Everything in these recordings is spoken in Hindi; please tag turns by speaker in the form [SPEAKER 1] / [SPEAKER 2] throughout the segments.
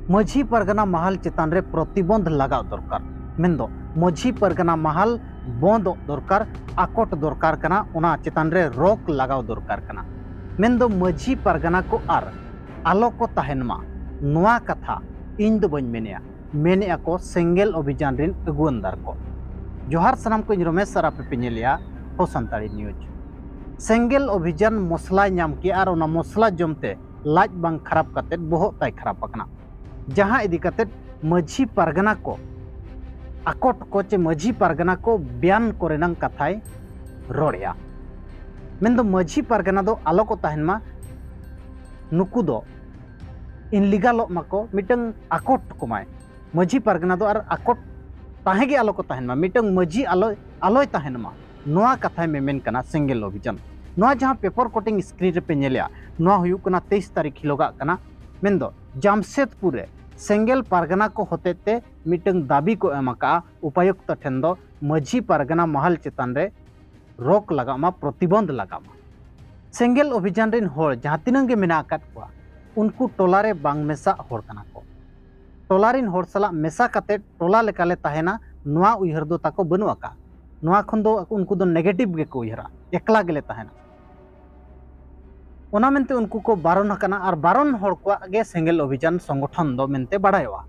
[SPEAKER 1] मझी परगना महल चितान रे प्रतिबंध लगाव दरकार मेंदो मझी परगना महल बंद दरकार आकोट दरकार कना ओना चितान रे रोक लगाव दरकार कना मेंदो मझी परगना को आर आलो को तहनमा नोआ कथा इन दो बन मेने को सेंगेल अभियान रिन अगुवंदार को जोहार सनाम को रमेश सर आपे पिनेलिया हो संताड़ी न्यूज सेंगेल अभियान मसला नाम के आर ओना मसला जमते लाज बांग खराब कते बहुत ताई खराब पकना जहां इदी कते मझी परगना को आकोट को चे मझी परगना को बयान कोरेनांग कथाय रोड़या मेंदो मझी परगना दो आलो को तहनमा नुकु दो इनलीगल माको मिटंग आकोट कुमाय मझी परगना दो आर आकोट ताहेगे आलो को तहनमा मिटंग मझी आलोय तहनमा नोआ कथाय मेमेन कना सेंगेल अभियान नोआ जहां पेपर कोटिंग स्क्रीन रे पे नेलिया नोआ हुयु कना 23 तारीख हिलोगा कना मेंदो जामशेदपुर रे सेंगेल परगना को होते मिटंग दाबी को एमका उपायुक्त ठेन दो मझी परगना महल चितान रे रोक लगामा प्रतिबंध लगामा सेंगेल अभियान रिन होर जहां तिनंग गे मेना आकात को उनको टोला रे बांग मेसा होर कना को टोला रिन होर सला मेसा कते टोला लेकाले तहेना नोआ उयहर दो ताको बनुआ का नोआ खन दो उनको दो नेगेटिव गे को उयहरा एकला गेले तहेना ओना मेनते उनको को बारन हकना और बारन होर को गे सेंगेल अभियान संगठन दो मेनते बड़ायवा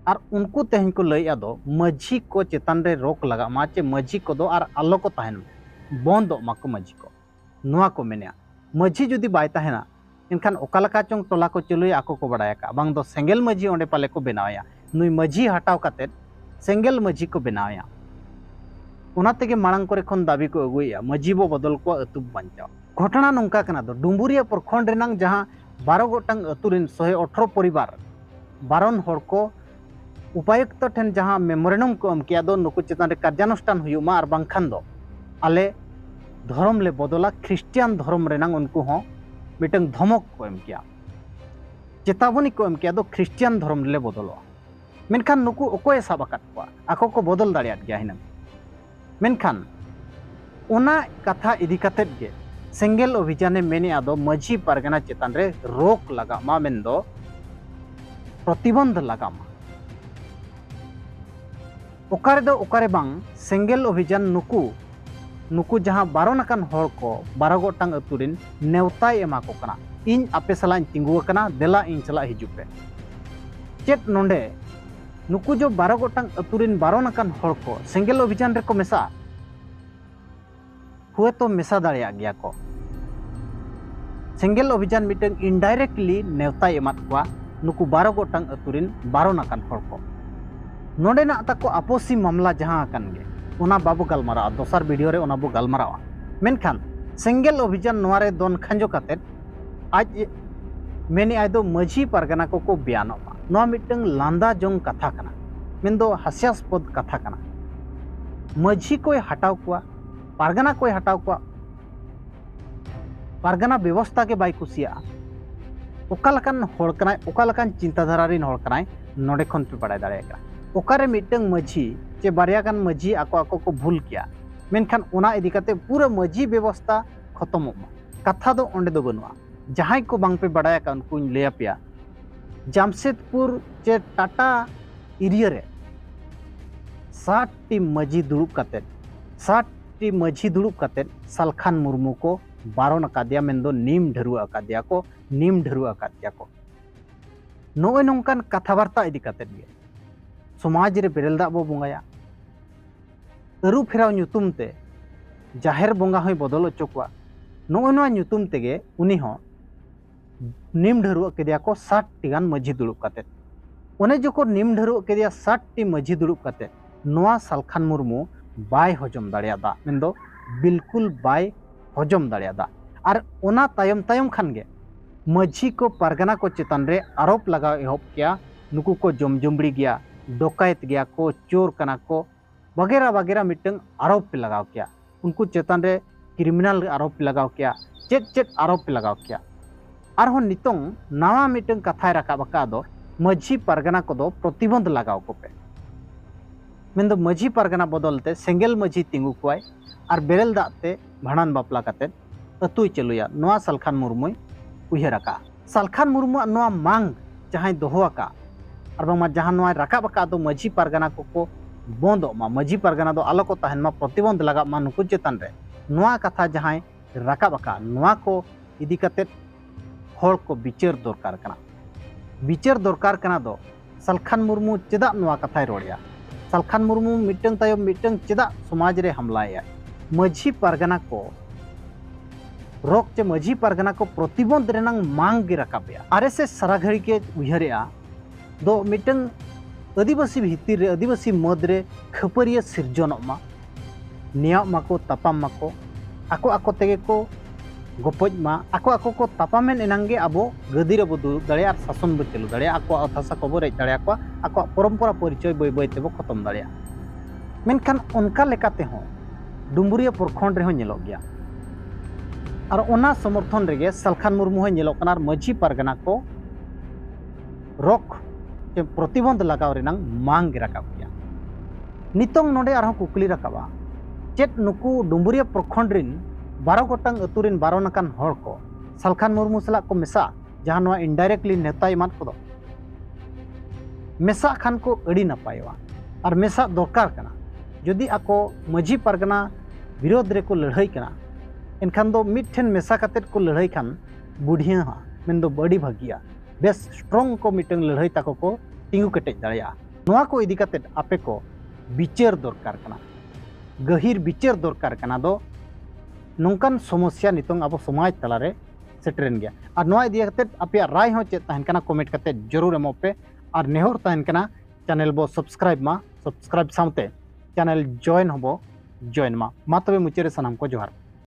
[SPEAKER 1] और उनको तेहन को लैया दो मझी को चेतान रे रोक लगा मा चे मझी को दो और आलो को तहन बंद माको मझी को नोआ को मेनिया मझी जुदी बाय तहना इनखान ओकालका चोंग टोला को चलुया आको को बड़ाया का बांग दो सेंगेल मझी ओंडे पाले को बनाया नुई मझी हटाव काते सेंगेल मझी को बनाया ओना तेगे मांग करे खन दाबी को अगुया मझी बो बदल को अतु बांचाव घटना नौका कना दो डुम्बुरिया प्रखंड रेनांग जहां 12 गोटांग अतुरिन 118 परिवार बारन होर को उपायुक्त ठेन जहां मेमोरेंडम को एमकिया दो नुकु चितान रे कार्यानुष्ठान हुयुमा और बांखान दो आले धर्म ले बदला ख्रिस्टियान धर्म रेनांग उनको हो मिटंग धमक को एमकिया चेतावनी को एमकिया दो ख्रिस्टियान धर्म ले बदलो मेनखान नुकु ओकोय साबाकात को आको को बदल दाड़ियात गया हिना मेनखान ओना कथा इदी कतेत गे सेंगेल अभियान मेने आदो मझी परगना चितान रे रोक लगा मा मेंदो प्रतिबंध लगा मा ओकारे दो ओकारे बांग सेंगेल अभियान नुकु जहां बारोनाकान होर को 12 गोटांग अतुरिन नेवताय एमा को कना इन आपे सला तिंगु कना देला इन चला हिजुपे चेत नोंडे नुकु जो 12 गोटांग अतुरिन बारोनाकान होर को सेंगेल अभियान रे को मेसा हुए तो मेसा दाड़िया गया को सेंगेल अभियान मिटंग इनडायरेक्टली नेवताय एमात को नुकु 12 गोटांग अतुरिन बारोनाकान होर को नोंडे ना ताको आपोसी मामला जहां अकन गे ओना बाबू गलमारा दोसर वीडियो रे ओना बो गलमारा मेनखान सेंगेल अभियान नोरे दोन खंजो काते आज मेने आय दो मझी परगना को बयानो नोआ मिटंग लांदा जोंग कथा कना मेंदो हास्यास्पद कथा कना मझी कोई हटाव को परगना कोई हटाव को परगना व्यवस्था के बाय कुसिया ओकालकान होड़ कनाय ओकालकान चिंताधारा रिन होड़ कनाय नोडे खन पे बड़ाय दाड़ेगा ओकारे मिटंग मझी चे बारियागान मझी आको को भूल किया मेनखान ओना इदी काते पूरा मझी व्यवस्था खत्म कथा दो ओंडे दो बनुआ जहां को बांग पे बड़ाया का उनको ले पिया जामशेदपुर चे टाटा एरिया रे 60 टी मझी दुड़ुब काते 60 टी मझी दुड़ुब काते सालखान मुर्मू को बारोन अकादिया मेंदो नीम ढरुआ अकादिया को नोय नोंकान कथाबार्ता इदी काते गे समाज रे बेरेलदा बो बंगाया अरु फेराव ᱧᱩᱛᱩᱢ ते जाहेर बंगा होय बदल अचोकवा नोय नोआ ᱧᱩᱛᱩᱢ तेगे उनी हो नीम ढरुआ केदिया को 60 टी गान मझी दुड़ुब काते ओने जोको नीम ढरुआ केदिया 60 टी मझी दुड़ुब काते नोआ सालखान मुर्मू बाय हजम दाड़ियादा मेंदो बिल्कुल बाय हजम दाड़ियादा और ओना तायम तायम खान गे मझी को परगना को चितान रे आरोप लगाव एहब किया नुकु को जमजुमड़ी गया डोकायत गया को चोर कना को वगैरह वगैरह मिटंग आरोप पे लगाव किया उनको चेतन रे क्रिमिनल आरोप पे लगाव किया चेत आरोप पे लगाव किया और नितों नवा मिटंग कथाय रकाबका दो मझी परगना को दो प्रतिबंध लगाव को पे मेंदो मझी परगना बदलते सेंगेल मझी तिंगु कोय और बेरेल दाते भाणान बापला काते अतुय चलुया नोआ सालखान मुर्मू उयहर का सालखान मुर्मू नोआ मांग जहां दोहोआका और बांगमा जहां नोआ राकाब आका दो मझी पारगाना को बंदो मा मझी पारगाना दो आलो को तहन मा प्रतिबंध लगा मा नुकु चेतन रे नोआ कथा जहां राकाब आका नोआ को इदी कते हर को विचार दरकार कना विचार दरकार कना दो सलखान मुर्मू चेदा नोआ कथाय रोड़िया सलखान मुर्मू मिटंग तायम मिटंग चेदा समाज रे हमलाया मझी पारगाना को रोक चे मझी पारगाना को प्रतिबंध रेनांग मांग गे राकाबया आरएसएस सारा घड़ी के उयहरेया दो मिटंग आदिवासी भितर रे आदिवासी मद रे खपरिया सिरजनोमा निया माको तापाम माको आको आको तेगे को गोपज मा आको आको को तापामेन एनांगे आबो गदी रे बदु दाड़े आर शासन बो चलु दाड़े आको अथासा को रेज दाड़े आको परंपरा परिचय बय बय तेबो खत्म दाड़े मेनखान उनका लेकाते हो डुम्बुरिया प्रखंड रे हो नेलो गया और ओना समर्थन रेगे सलखान मुर्मू हो नेलो कनार मझी पारगाना को रोक के प्रतिबंध लगाव रेनांग मांग राकाब गया नितोंग नोडे आरहो कुकली राकाबा चेत नुकु डुम्बुरिया प्रखंड रिन 12 गोटांग अतुरिन 12 नकान हर को सलखान मुर्मू सला को मेसा जहां नोआ इनडायरेक्टली नेता इमान को मेसा खान को अड़ी नपायवा और मेसा दरकार कना जदि आको मझी पारगाना विरोध रे को लड़ाई कना एनखान दो मिठेन मेसा कतेट को लड़ाई खान बुढ़िया हा मेन दो बड़ी भागिया बेस स्ट्रॉन्ग को मिटंग लड़ाई ताको को तिंगु कटेज दाड़िया नोआ को इदी कतेट आपे को विचार दरकार कना गहिर विचार दरकार कना दो नोंकान समस्या नितोंग अब समाज तलारे सेटरेन गया और नोआ इदी कतेट आपे राय हो चेत तहन कना कमेंट कते जरूर एमो पे और नेहर तहन कना चैनल बो सब्सक्राइब सामते चैनल जॉइन होबो जॉइन मा तबे मुचारे सनाम को जोहार।